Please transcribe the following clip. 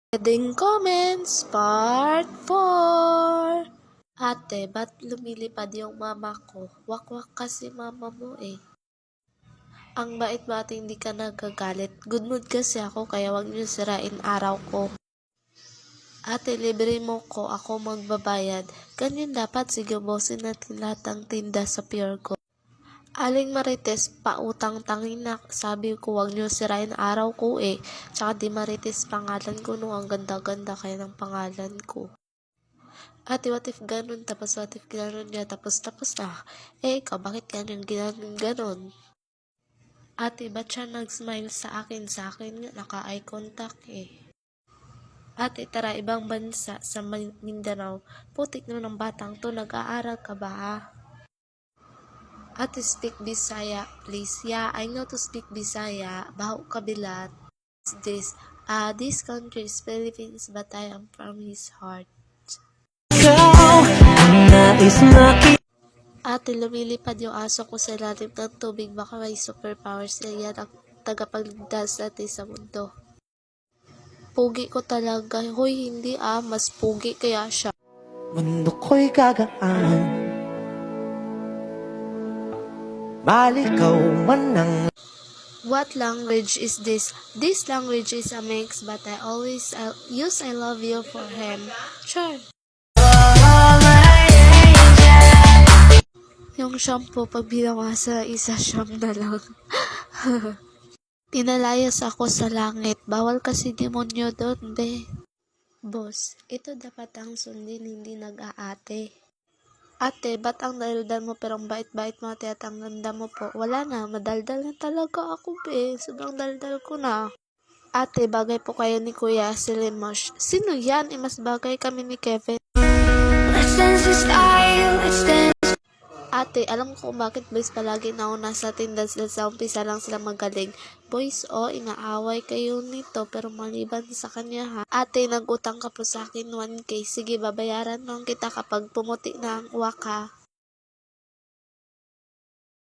Heading comments, part 4. Ate, ba't lumilipad yung mama ko? Wakwak kasi mama mo eh. Ang bait-bait, hindi ka nagagalit. Good mood kasi ako, kaya wag niyo sirain araw ko. Ate, libre mo ko, ako magbabayad. Ganyan dapat, sige bosin natin lahat ng tinda sa Pure Gold. Aling Marites, pautang tangina. Sabi ko, wag niyo sirain araw ko eh. Tsaka di Marites pangalan ko no, ang ganda-ganda kaya ng pangalan ko. Ate, what if ganun? Tapos what if ganun niya? Tapos na. Eh, ikaw, bakit ganun? Ate, ba't siya nag-smile sa akin? Sa akin nga, naka-eye contact eh. Ate, tara, ibang bansa sa Mindanao. Putik na ng batang to, nag-aaral ka ba ha? Ate, speak Bisaya, please. Yeah, I know to speak Bisaya. Baho kabilat. This country is Philippines, but I am from his heart. Ate, lumilipad yung aso ko sa ilalim ng tubig. Baka may superpowers na yan ang tagapagligtas natin sa mundo. Pugi ko talaga. Hoy, hindi mas pugi kaya siya. Mundo ko'y gagaan, malikaw man ang... What language is this? This language is a mix, but I always use I love you for him. Sure. Yung shampoo, pag binawasa, isa siyam na lang. Tinalayas ako sa langit. Bawal kasi demonyo doon, be. Boss, ito dapat ang sundin, hindi nag-aate. Ate, ba't ang daldal mo pero ang bait-bait mo ate at ang ganda mo po? Wala na, madaldal na talaga ako, be. Sobrang daldal ko na. Ate, bagay po kayo ni Kuya Silimosh. Sino yan? Mas bagay kami ni Kevin. Ate, alam ko kung bakit boys palagi nauna sa tindahan sila sa umpisa lang sila magaling. Boys, inaaway kayo nito pero maliban sa kanya ha. Ate, nagutang ka po sa akin 1K. Sige, babayaran lang kita kapag pumuti na ang uwak ha.